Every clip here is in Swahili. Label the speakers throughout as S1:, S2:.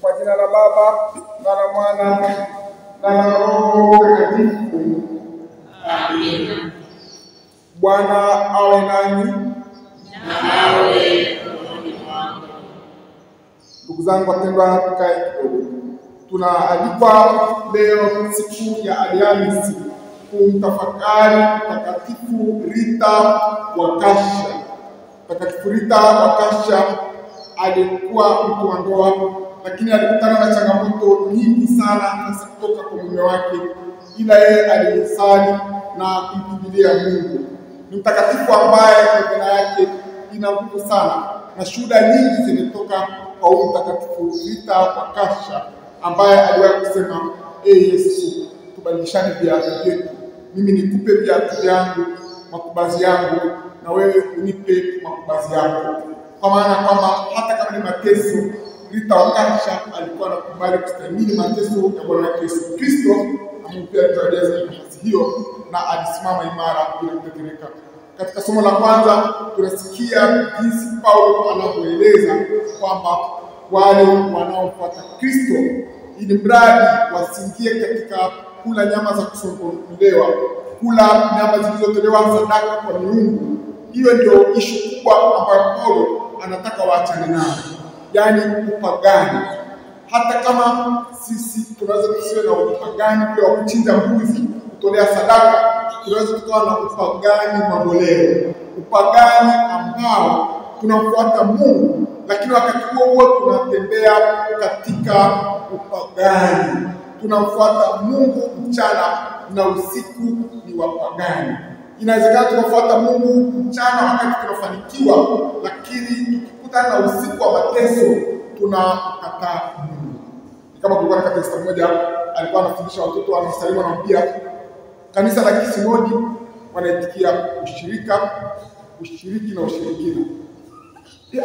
S1: Kwa jina la Baba na la Mwana na la Roho Mtakatifu. Amina. Bwana awe nanyi.
S2: Na awe rohoni mwako.
S1: Ndugu zangu wapendwa, tukae kidogo. Tunaalikwa leo siku ya Alhamisi kumtafakari Mtakatifu Rita wa Kasha. Mtakatifu Rita wa Kasha alikuwa mtu wa ndoa, lakini alikutana na changamoto nyingi sana hasa kutoka kwa mume wake, ila yeye alisali na kumkimbilia Mungu. Ni mtakatifu ambaye jina yake ina nguvu sana, na shuhuda nyingi zimetoka kwa huyu Mtakatifu Rita wa Kasha ambaye aliwahi kusema, Yesu, tubadilishane viatu vyetu, mimi nikupe viatu vyangu, makubazi yangu, na wewe unipe makubazi yako. Kwa maana kwamba hata kama ni mateso, Rita wa Kasha alikuwa anakubali kustahimili mateso ya Bwana Yesu Kristo, na Mungu pia alijaza nafasi hiyo na alisimama imara bila kutetereka. Katika somo la kwanza tunasikia jinsi Paulo anavyoeleza kwamba wale wanaofuata Kristo, ili mradi wasiingie katika kula nyama za kusongolewa, kula nyama zilizotolewa sadaka kwa miungu. Hiyo ndio ishu kubwa ambayo Paulo anataka waachane nayo, yaani upagani. Hata kama sisi tunaweza kusiwe na upagani ule wa kuchinja mbuzi kutolea sadaka, tunaweza tukawa na upagani mamboleo, upagani ambao tunamfuata Mungu, lakini wakati huo tunatembea katika upagani. Tunamfuata Mungu mchana na usiku ni wapagani. Inawezekana tunafuata Mungu mchana wakati tunafanikiwa, lakini tukikutana na usiku wa mateso tunakataa Mungu. Kama kulikuwa na kanisa moja alikuwa anafundisha watoto, anasalimu, anamwambia kanisa la Kisinodi wanaitikia ushirika, ushiriki na ushirikina.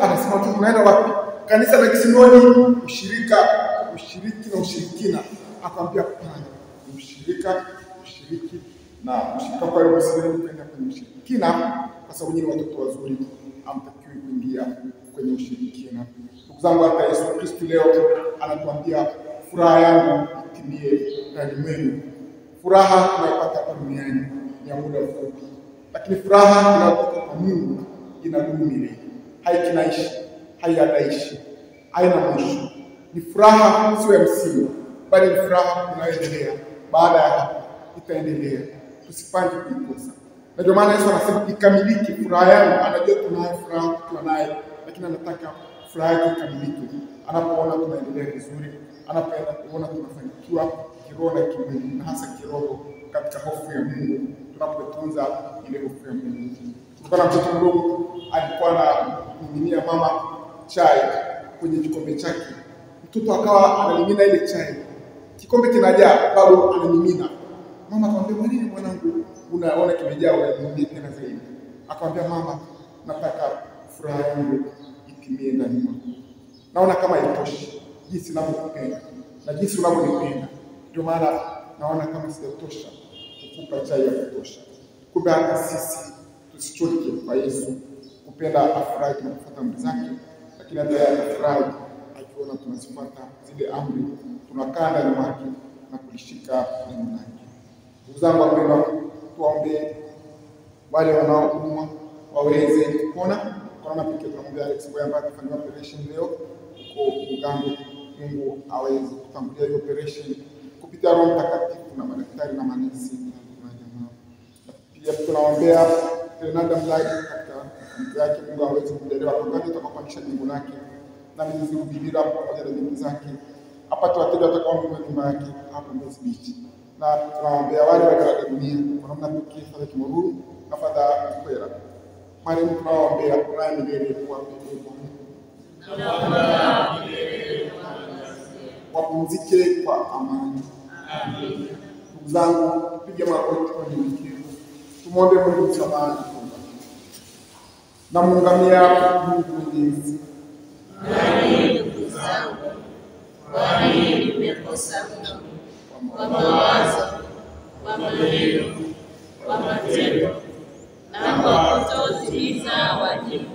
S1: Anasema tu tunaenda wapi? Kanisa la Kisinodi ushirika, ushiriki na ushirikina. Akamwambia hapana, ushirika, ushiriki na ushirika. Kwa hiyo msiende kwenda kwenye ushirikina, kwa sababu nyinyi watoto wazuri hamtakiwi kuingia kwenye ushirikina. Ndugu zangu, hata Yesu Kristo leo anatuambia furaha yangu itimie ndani mwenu. Furaha tunayopata hapa duniani ni ya muda mfupi, lakini furaha inayotoka kwa Mungu inadumu milele. Haikinaishi, haiadaishi, haina mwisho. Ni furaha sio ya msimu, bali ni furaha inayoendelea. Baada ya hapo itaendelea, tusipange kuikosa. Na ndio maana Yesu anasema ikamilike furaha yangu. Anajua tunayo furaha tunayo, lakini anataka furaha yake ikamilike. Anapoona tunaendelea vizuri, anapoona tunafanikiwa kiroho na kimwili, na hasa kiroho katika hofu ya Mungu, tunapotunza ile hofu ya Mungu. Kuna mtoto mdogo alikuwa anamiminia mama chai kwenye kikombe chake. Mtoto akawa anamimina ile chai, kikombe kinajaa, bado anamimina. Mama akamwambia, "Mwalimu, mwanangu, unaona kimejaa, unamimina tena zaidi." Akamwambia, "Mama, nataka furaha yangu itimie ndani mwako. Naona kama haitoshi jinsi ninavyokupenda na jinsi unavyonipenda. Ndio maana naona kama sijatosha kukupa chai ya kutosha." Kumbe hata sisi tusichoke kwa Yesu kupenda afurahi tunapofuata amri zake, lakini hata yeye afurahi akiona tunazifuata zile amri, tunakaa ndani mwake na kulishika neno lake. Ndugu zangu wapendwa, tuombe wale wanaoumwa waweze kupona. Kwa maana pekee tunamwambia Alex Boy ambaye atafanya operation leo huko Uganda, Mungu aweze kutangulia hiyo operation kupitia Roho Mtakatifu na madaktari na manesi na jamaa. Pia tunaombea Fernanda Mlai katika mji yake, Mungu aweze kujaliwa wakati atakapopandisha jengo lake na mizizi kuvidira pamoja na binti zake, apate wateja watakaonunua nyumba yake hapo Mbezi Beach. Na tunaombea wale walioaga dunia kwa namna pekee, Father Kimoruru na Father Mkwera. Marehemu tunaombea kulala milele kwa mbinguni. Wapumzike kwa amani. Amen. Ndugu zangu, piga magoti kwa unyenyekevu. Tumwombe Mungu msamaha. Na muungamia Mungu Mwenyezi.
S2: Ndugu zangu, kwani nimekosa mno kwa mawazo, kwa maneno, kwa matendo na kwa kutotimiza wajibu.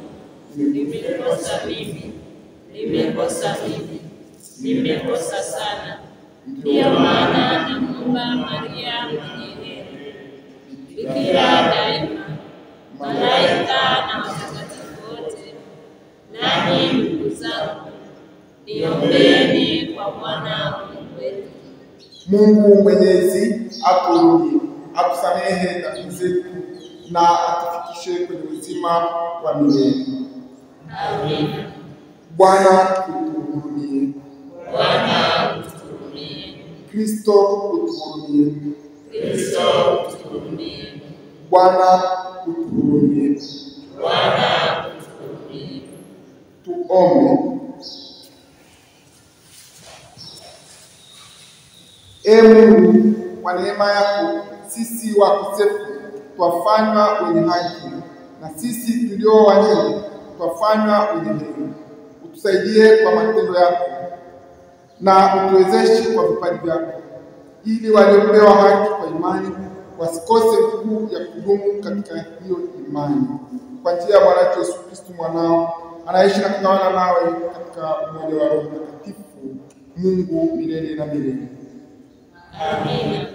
S2: Nimekosa sana. Ndiyo maana namuomba Maria mwenye heri, Bikira daima, malaika na watakatifu wote, nanyi ndugu zangu, niombeeni kwa Bwana Mungu wetu.
S1: Mungu Mwenyezi atuhurumie, atusamehe dhambi zetu na atufikishe kwenye uzima wa milele.
S2: Amina.
S1: Bwana utuhurumie.
S2: Bwana utuhurumie.
S1: Kristo utuhurumie.
S2: Kristo utuhurumie.
S1: Bwana utuhurumie.
S2: Bwana utuhurumie.
S1: Tuombe. Ee Mungu, kwa neema yako sisi wakosefu twafanywa wenye haki, na sisi tulio wanyonge twafanywa wenye heri. Utusaidie kwa matendo yako na utuwezeshe kwa vipaji vyako, ili waliopewa haki kwa imani wasikose nguvu ya kudumu katika hiyo imani. Kwa njia ya Bwana Yesu Kristo mwanao, anaishi na kutawala nawe katika umoja wa Roho Mtakatifu, Mungu milele na milele.
S2: Amina.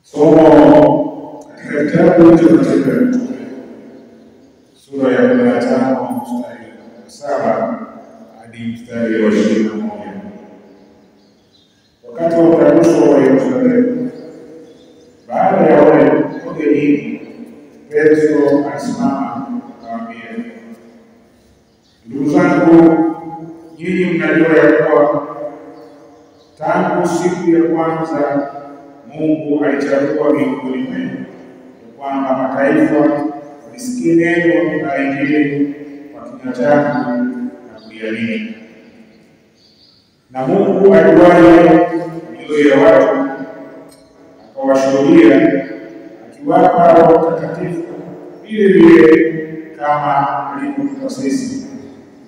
S3: Somo katika kitabu cha Matendo ya Mitume sura ya 15 mstari wa 7 hadi mstari wa 21. Wakati wa utakaso wa Yerusalemu, baada ya wale nyingi, Petro alisimama akawaambia, ndugu zangu, nyinyi mnajua ya kuwa tangu siku ya kwanza Mungu alichagua miongoni mwenu kwamba mataifa walisikie neno la Injili kwa kinywa changu na kuliamini. Na Mungu aliwahi mioyo ya watu, akawashuhudia, akiwapa Roho Mtakatifu vile vile kama alivyotupa sisi,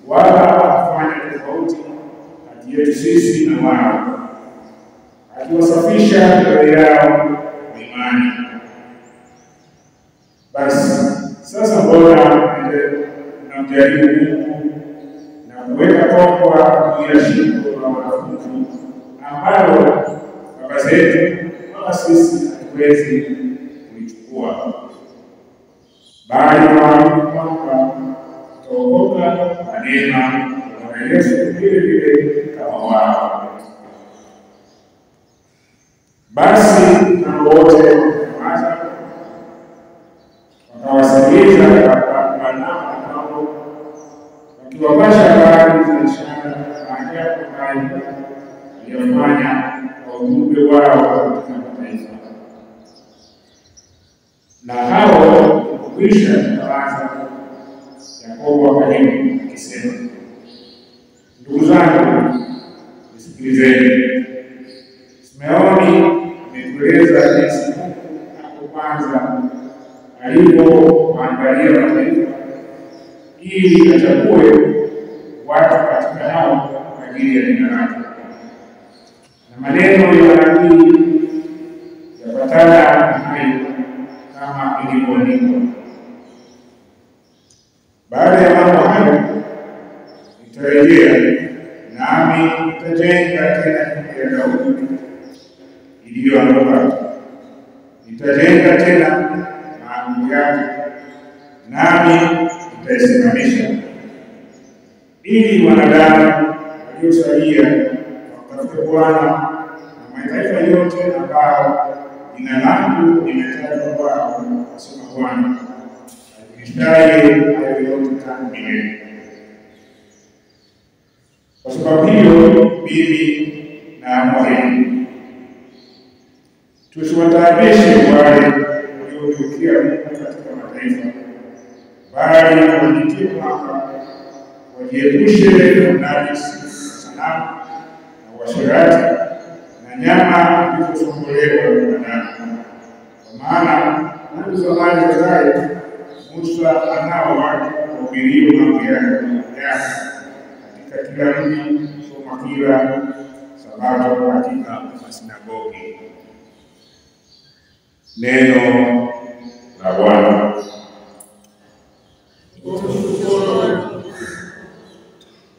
S3: wala hakufanya tofauti kati yetu sisi na wao, akiwasafisha mioyo yao kwa imani. Basi sasa mbona mnamjaribu Mungu na kuweka kongwa juu ya shingo la wanafunzi ambalo baba zetu wala sisi hatuwezi kulichukua? Bali naamini kwamba tutaokoka kwa neema ya Bwana Yesu vile vile kama wao. Basi na wote wakaanza wakawasikiliza Barnaba na Paulo, wakiwapasha habari za ishara na ajabu mbalimbali aliyofanya kwa ujumbe wao katika mataifa. Na hao kukwisha kutawaza, Yakobo akajibu akisema, ndugu zangu, nisikilizeni. Simeoni ametueleza jinsi Mungu hapo kwanza alivyoangalia mataifa ili achague watu katika hao kwa ajili ya jina lake. maneno ya nabii yapatana na hayo kama ilivyoandikwa. Baada ya mambo hayo nitarejea, nami nitajenga tena nyumba ya Daudi iliyoanguka. Nitajenga tena malango yake, nami nitaisimamisha, ili wanadamu waliosalia wamtafute Bwana, na mataifa yote ambao jina langu limetajwa kwao, asema Bwana, ajulishaye hayo yote tangu milele. Kwa sababu hiyo mimi naamua hivi: tusiwataabishe wale waliogeukia Mungu katika mataifa, bali wajitie kwamba wajiepushe na unajisi wa sanamu na uasherati na nyama zilizosongolewa na binadamu. Kwa maana tangu zamani za kale Musa anao watu wahubirio mambo yake katika kila mji, soma kila Sabato katika masinagogi. Neno la Bwana.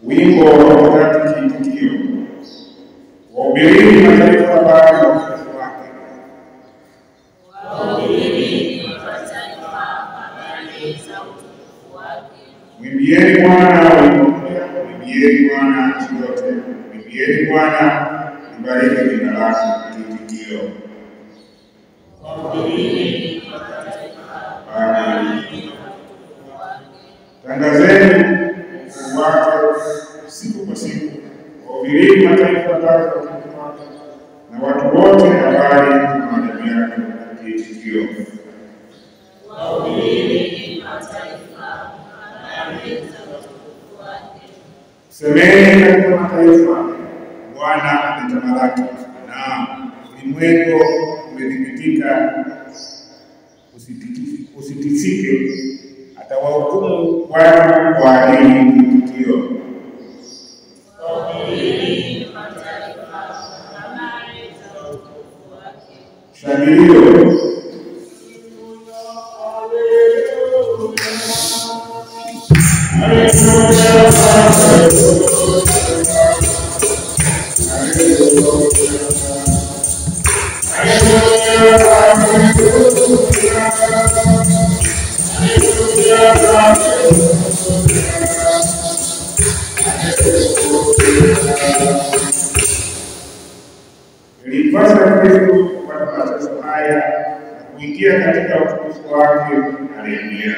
S3: Wimbo wa Tatu Kiitikio: wahubirini mataifa habari za utukufu wake.
S2: Wahubirini mataifa habari za utukufu wake.
S3: Mwimbieni Bwana wimbo mpya, mwimbieni Bwana nchi yote, mwimbieni Bwana, libariki jina lake. Kiitikio:
S2: wahubirini mataifa habari za utukufu wake.
S3: Tangazeni ukuu wake siku kwa siku, wahubirini mataifa habari za utukufu wake, na watu wote habari za maajabu yake. Kiitikio:
S2: wahubirini mataifa habari za utukufu wake.
S3: Semeni katika mataifa, Bwana ametamalaki, na ulimwengu umedhibitika, usitikisike. Atawahukumu watu kwa adili. Kiitikio:
S2: wahubirini mataifa habari za utukufu wake.
S3: Shangilio. Ilipasa Kristo kupata mateso haya na kuingia katika utukufu wake. Haleluya.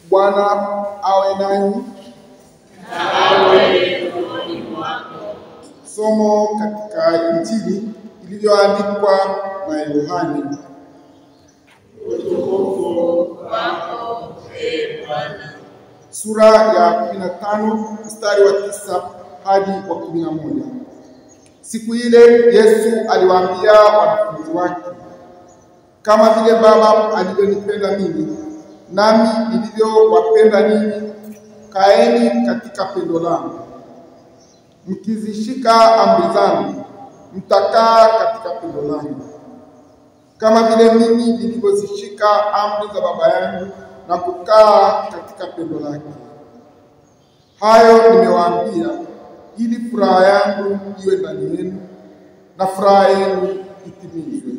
S1: Bwana awe nanyi. Somo katika Injili ilivyoandikwa na Yohane.
S2: Utukufu wako, Ee Bwana.
S1: Sura ya 15 mstari wa 9 hadi wa 11. Siku ile Yesu aliwaambia wanafunzi wake, kama vile Baba alivyonipenda mimi, nami nilivyowapenda ninyi, kaeni katika pendo langu. Mkizishika amri zangu, mtakaa katika pendo langu, kama vile mimi nilivyozishika amri za Baba yangu na kukaa katika pendo lake. Hayo nimewaambia ili furaha yangu iwe ndani yenu na furaha yenu itimizwe.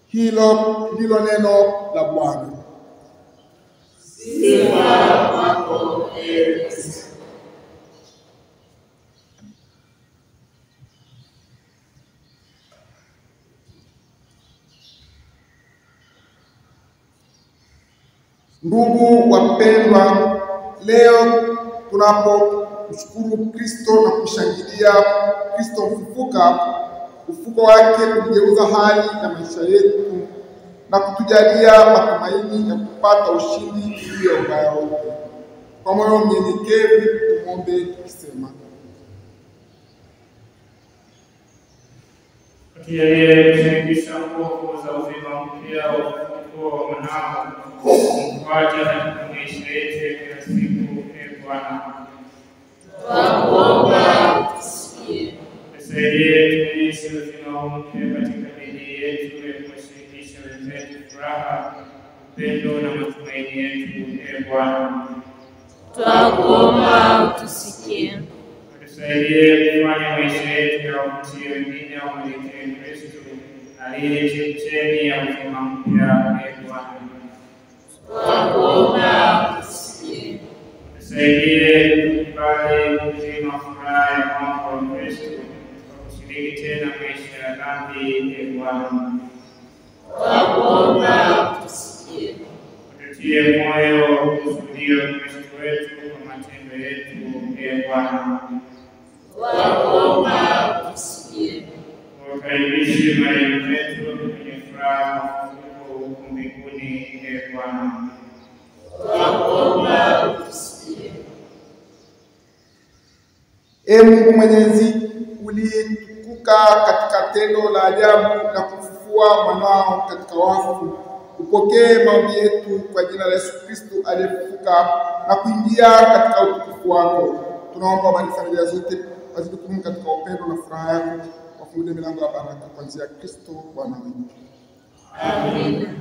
S1: Hilo ndilo neno la Bwana.
S2: Sifa kwako, Ee Kristo.
S1: Ndugu wapendwa, leo tunapomshukuru Kristo na kushangilia Kristo mfufuka, Ufuko wake uligeuza hali ya maisha yetu na kutujalia matumaini ya kupata ushindi juu ya ubaya wote. Kwa moyo mnyenyekevu tumwombe tukisema:
S3: yeye kushirikisha nguvu za uzima mpya wa ufufuo wa mwanao, kumfuata katika maisha yetu ya kila siku. Bwana,
S2: twakuomba utusikie.
S3: Tusaidie tuishi uzima mpya katika bidii yetu ya kuwashirikisha wenzetu furaha, upendo na matumaini yetu. Bwana,
S2: twakuomba utusikie.
S3: Tusaidie kufanya maisha yetu ya kuvutia wengine wamwelekee Kristo aliye chemchemi ya uzima mpya. Bwana,
S2: twakuomba utusikie.
S3: Tusaidie tukubali kuzima furaha ya mwanga wa Kristo kwa kushiriki tena maisha ya dhambi. Bwana,
S2: twakuomba utusikie.
S3: Tutie moyo kushuhudia Kristo wetu kwa matendo yetu. Bwana,
S2: twakuomba utusikie.
S3: Wakaribishe marehemu wetu kwenye furaha huko mbinguni. Bwana,
S2: twakuomba utusikie.
S1: Ee Mungu Mwenyezi, uliyetukuka katika tendo la ajabu na kufufua mwanao katika wafu, upokee maombi yetu kwa jina la Yesu Kristo aliyefufuka na kuingia katika utukufu wako. Tunaomba bariki familia zote wazidi kudumu katika upendo na furaha yako, wafungulie milango ya baraka kwa njia ya Kristo Bwana wetu.
S2: Amina.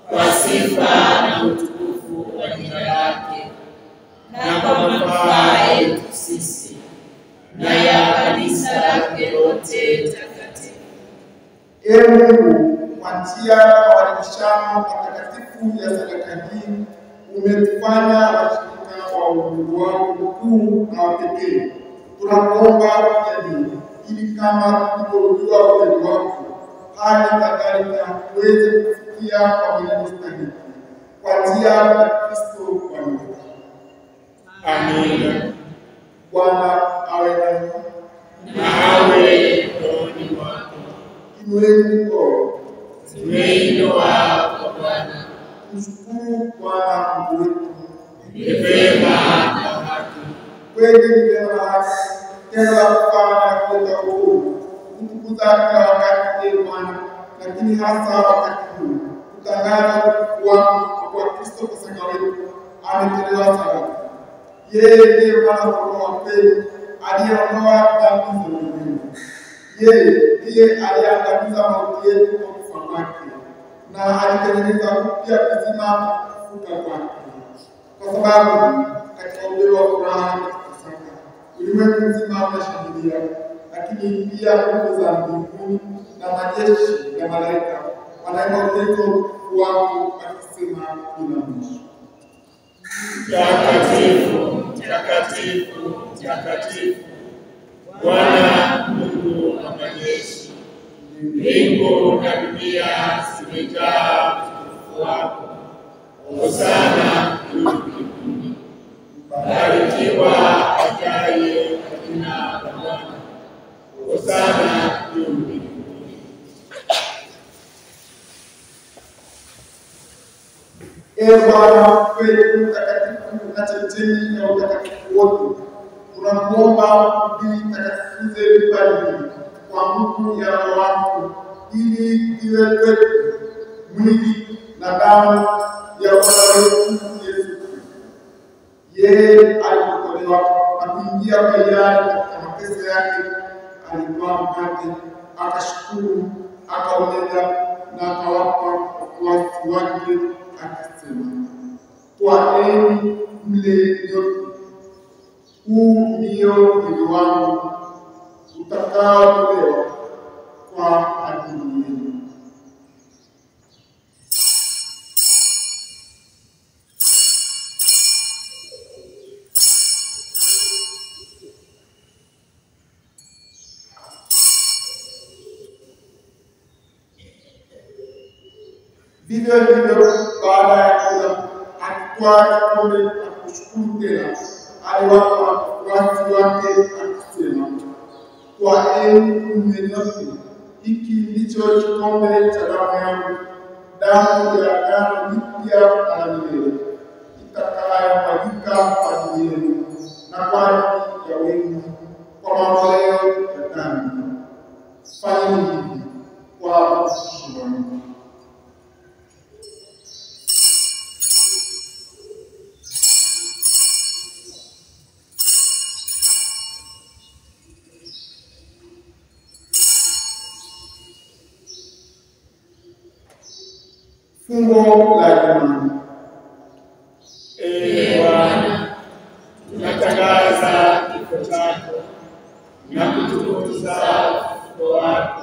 S2: kwa sifa na utukufu wa jina lake, na kwa manufaa yetu sisi na ya kanisa lake lote takatifu.
S1: Ee Mungu, kwa njia ya maadhimishano matakatifu ya sadaka hii, umetufanya washirika wa uungu wako mkuu na wa pekee. Tunakuomba ujadili ili kama tulivyojua ukweli wako, hali kadhalika tuweze kufikia kwa milele stahiki kwa njia ya Kristo Bwana wetu.
S2: Amina.
S1: Bwana awe nanyi.
S2: Na awe rohoni mwako.
S1: Inueni mikono.
S2: Tumeinua kwa Bwana.
S1: Mshukuru Bwana Mungu wetu.
S2: Ni vema na haki.
S1: Kweli ni vema na haki, tena kufanya kuleta uhuru, kutukuza kila wakati, Ee Bwana, lakini hasa wakati huu kutangaza utukufu wako kwa Kristo Pasaka wetu ametolewa sadaka. Yeye ndiye mwana-kondoo wa kweli aliyeondoa dhambi za ulimwengu. Yeye ndiye aliangamiza mauti yetu kwa kufa kwake, na alitengeneza upya uzima kufufuka kwake. Kwa sababu katika ujio wa furaha katika Pasaka, ulimwengu mzima unashangilia, lakini pia nguvu za mbinguni na majeshi ya malaika wanaimba utukufu wako wakisema bila mwisho:
S2: Mtakatifu, mtakatifu, mtakatifu, Bwana Mungu wa majeshi. Mbingu na dunia zimejaa utukufu wako. Hosana juu mbinguni. Barikiwa ajaye kwa jina la Bwana. Hosana juu mbinguni.
S1: Ee Bwana kweli mtakatifu na chemchemi ya utakatifu wote, tunakuomba uvitakatifuze vipaji hivi kwa nguvu ya Roho wako, ili viwe kwetu mwili na damu ya Bwana wetu Yesu Kristo. Yeye alipotolewa na kuingia kwa hiari katika mateso yake, alitwaa mkate, akashukuru, akaumega na akawapa wafuasi wake akisema, twaeni mle nyote, huu ndio mwili wangu utakaotolewa kwa ajili yenu. Vivyo hivyo, baada ya kula, akitwaa kikombe na kushukuru tena, aliwapa wafuasi wake akisema, twaeni mnywe nyote, hiki ndicho kikombe cha damu yangu, damu ya agano jipya na la milele, itakayomwagika kwa ajili yenu na kwa ajili ya wengi kwa maondoleo ya dhambi. Fanyeni hivi kwa ukumbusho wangu. Fungo la imani.
S2: Ee Bwana, tunatangaza kifo chako na kutukuza ufufuo wako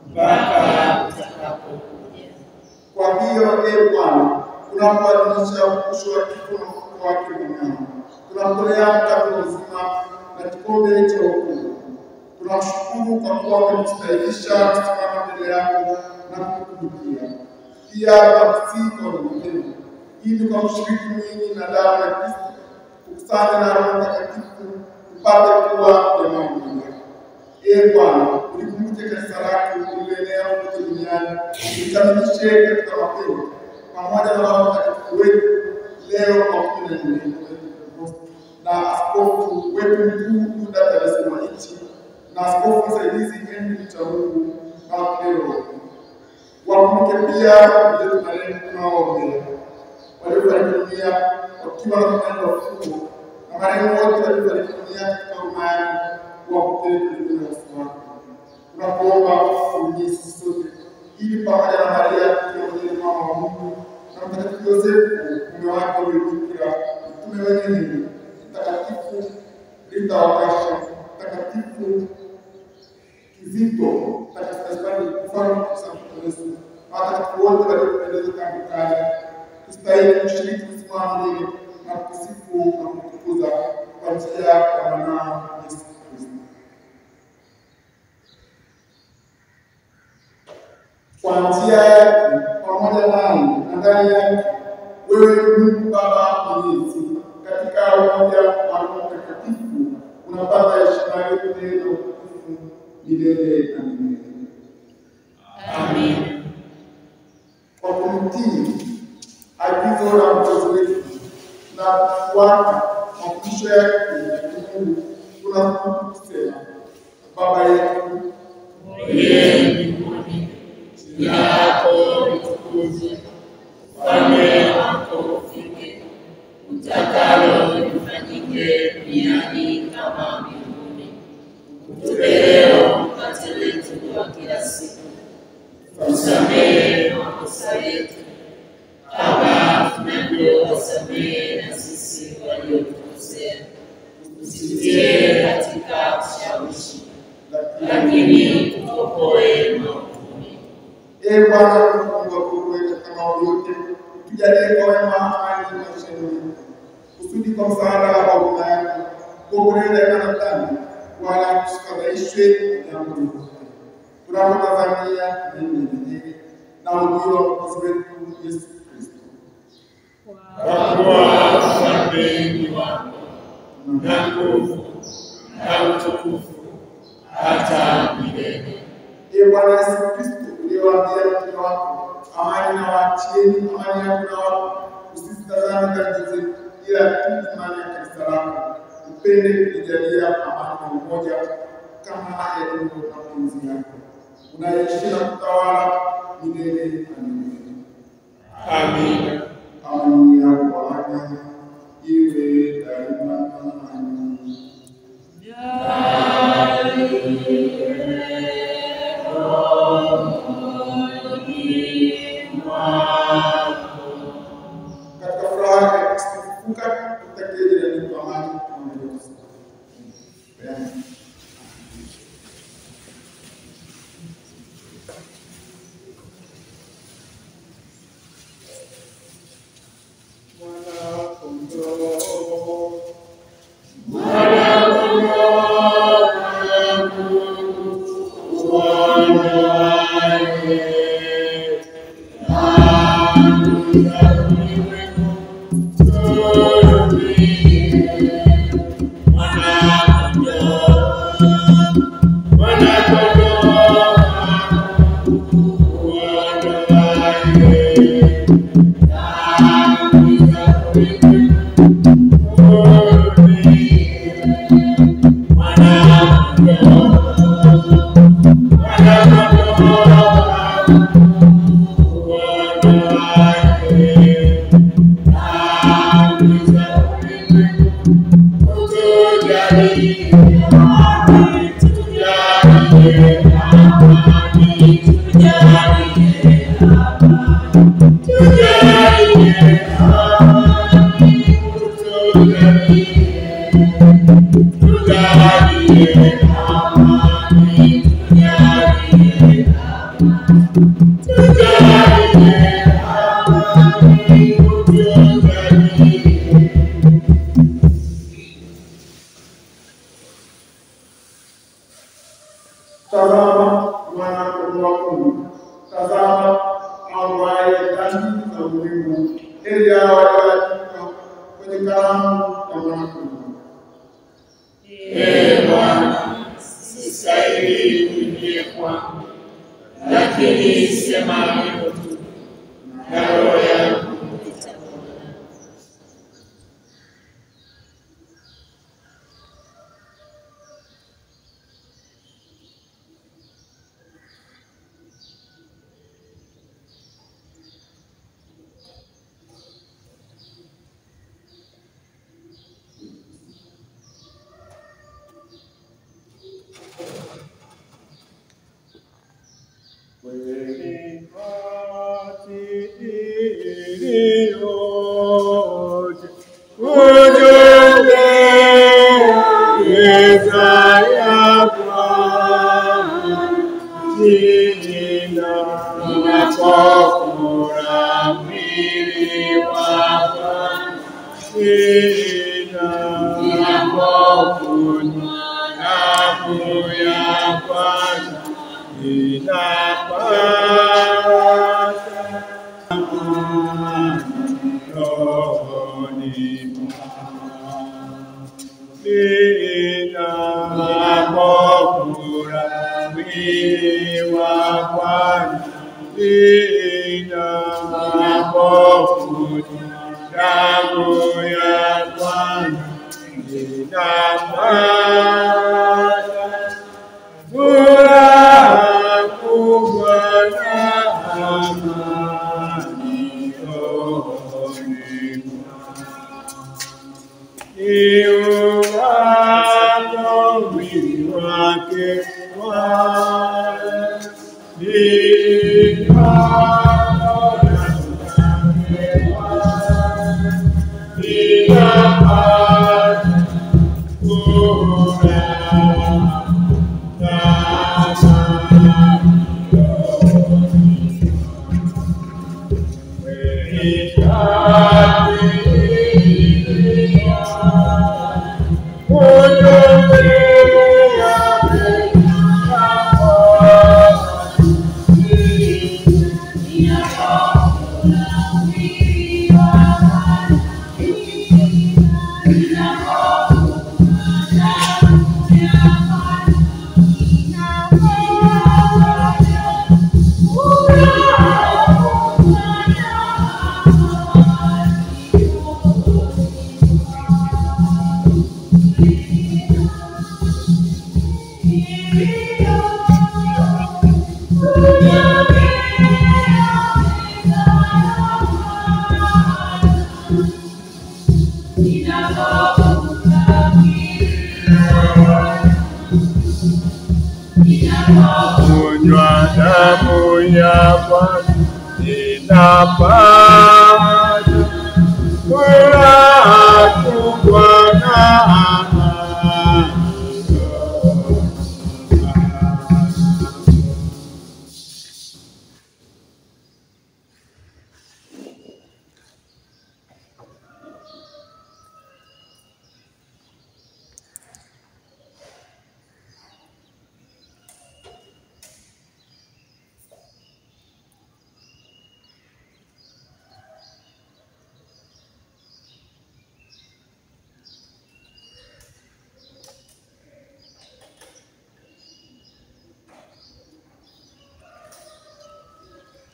S2: mpaka utakapokuja.
S1: Kwa hiyo, Ee Bwana, tunapoadhimisha ukumbusho wa kifo na ufufuo wake duniani, tunamtolea mkate uzima na kikombe cha wokovu. Tunamshukuru kwa kuwa umetustahilisha kusimama mbele yako na kukutumikia. Pia tunakusihi kwa unyenyekevu, ili kwa kushiriki mwili na damu ya Kristo tukusanye na Roho Mtakatifu tupate kuwa jamaa moja. Ee Bwana, ulikumbuke kanisa lako lililoenea kote duniani, ulikamilishe katika mapendo pamoja na Roho Mtakatifu wetu leo kwa 14 na askofu wetu mkuu Yuda Thaddaeus Ruwa'ichi na askofu msaidizi Henry Chamungu na wakileo. Wakumbuke pia wetu marehemu tunaoombea waliofariki dunia wakiwa na tumaini la ufufuo, na marehemu wote waliofariki dunia katika huruma yako, wapokee kwenye uso wako. Tunakuomba utuhurumie sisi sote, ili pamoja na Maria mama wa Mungu Yosefu mume wake Bikira, mtume wenye heri, Mtakatifu Rita wa Kasha, Mtakatifu Kizito, Mtakatifu Espani, mfano wa Yesu, watakatifu wote waliopendeza tangu kale, tustahili kushiriki msimamo hili na kusifu na kutukuza kwa njia ya mwanao Yesu Kristo. Kwa njia yake, pamoja naye na ndani yake, wewe Mungu Baba Mwenyezi, katika umoja wa Roho Mtakatifu, unapata heshima yote na utukufu milele na milele.
S2: Amen.
S1: Kwa kumtii agizo la Mwokozi wetu na kufuata mafundisho yake ya Mungu, tunathubutu kusema: Baba yetu
S2: uliye mbinguni, jina lako litukuzwe, ufalme wako ufike, utakalo lifanyike duniani kama mbinguni. Utupe leo mkate wetu wa kila siku, tusamehe makosa yetu kama tunavyowasamehe na sisi waliotukosea, usitie katika ushawishi, lakini tuokoe maovuni.
S1: Ee Bwana, Mungu wa kweli, katika mambo yote tujalie kwa wema amani maishani mwetu, kusudi kwa msaada wa huruma yako tuokolewe daima na dhambi, wala tusikadhaishwe na jambo lolote. Tunapotazamia neema yenyewe na ujio wa Mwokozi wetu Yesu Kristo.
S3: Kwa kuwa ufalme ni wako na nguvu na utukufu hata milele.
S1: Ee Bwana Yesu Kristo, uliyewaambia mitume wako, amani nawaachieni, amani yangu nawapa, usizitazame dhambi zetu, ila tu imani ya kanisa lako. Upende kujalia amani na umoja kama yalivyo mapenzi yako, unaishi na kutawala milele na milele.
S3: Amina.
S1: Amani ya Bwana iwe daima nanyi. Katika furaha ya kufufuka, tutakie jirani kwa amani na Yesu. Tazama mwana-kondoo wa Mungu, tazama aondoaye dhambi za ulimwengu. Heri hao walioalikwa kwenye karamu ya mwana-kondoo.
S2: Ee Bwana, sistahili uingie kwangu, lakini sema neno tu, na roho yangu itapona.
S3: When
S2: ninapokunywa damu ya Bwana ninapata amani rohoni mwangu. Ninapokula mwili wa Bwana ninapokunywa damu ya Bwana ninapata furaha kubwa na amani rohoni mwangu. Niuapo mwili wake Bwana kunywa damu ya Bwana ninapata furaha kubwa na amani rohoni.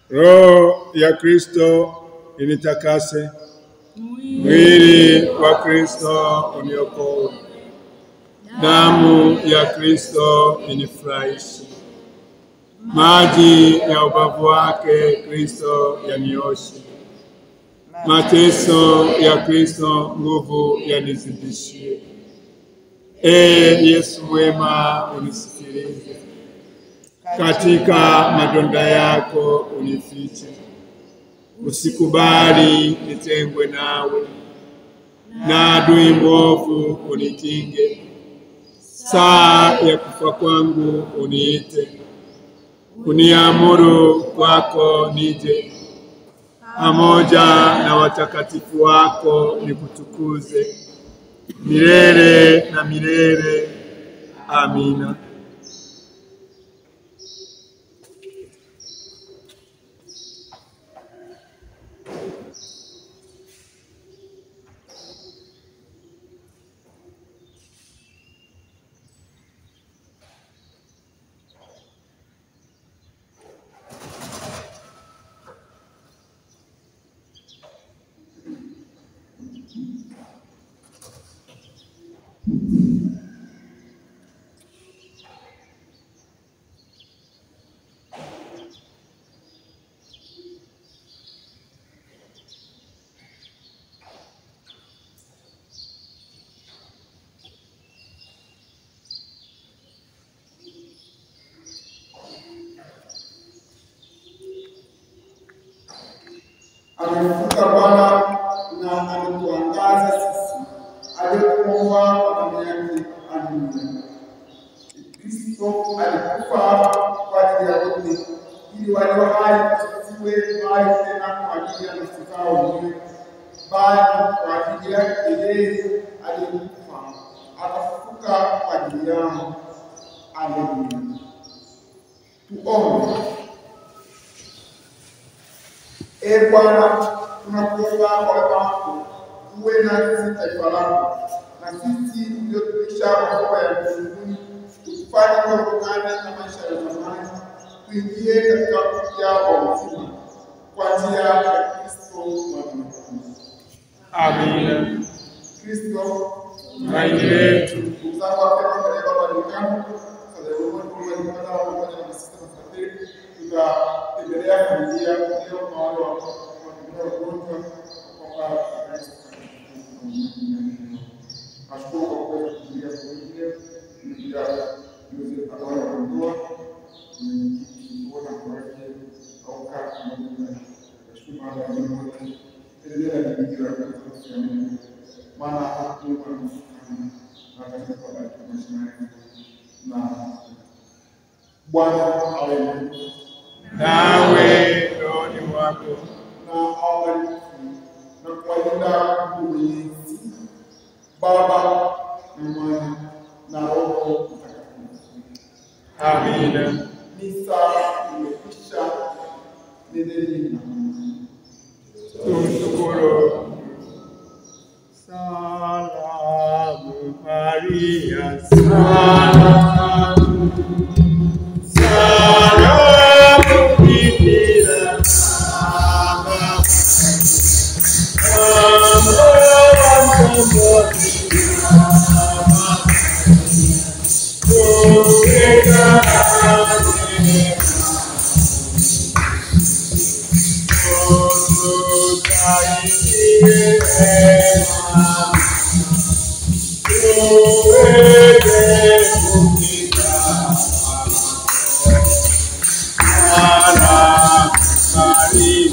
S2: Roho ya Kristo initakase, mwili wa Kristo uniokoe, damu ya Kristo inifurahishe, maji ya ubavu wake Kristo yanioshe, mateso ya Kristo nguvu yanizidishie. Yesu mwema, unisikilize, katika madonda yako unifiche, usikubali nitengwe nawe, na adui mwovu unikinge, saa ya kufa kwangu uniite, uniamuru kwako nije, pamoja na watakatifu wako nikutukuze milele na milele. Amina.
S1: Amefuta Bwana na ametuangaza sisi, aliyekuokoa kwa damu yake. Amina. Kristo alikufa kwa ajili ya wote, ili walio hai wasiwe hai tena kwa ajili ya nafsi zao wenyewe, bali kwa ajili ajili yake yeye aliyekufa akafufuka kwa ajili yangu. Haleluya. Tuombe. Ee Bwana, tunakuomba kwa wako uwe nasi taifa lako, na sisi tuliotumisha makoa ya mbinguni tufanye kuondokana na maisha ya zamani, tuingie katika upya wa uzima kwa njia ya Kristo Bwana wetu. Amina. Kristo tumaini letu. Ndugu zangu wapendwa katika Bwana, pamoja na masista mafadhili, tutatembelea familia leo kwa wale wagonjwa kwa nashukuru kwa kuweza kuzuia kuingia kuingia yote kwa wale wagonjwa kuona kwake au kama nashukuru mara nyingi endelea na bidii ya kusimamia maana hakuna na katika kwa maisha na Bwana awe nawe rohoni mwako na awabariki na kuwalinda Mwenyezi Baba na Mwana na Roho Mtakatifu. Amina. Misa imekwisha. Nendeni na Mungu. Tumshukuru. Salamu Maria, salamu. Salamu Bikira, salamu.
S2: Maria,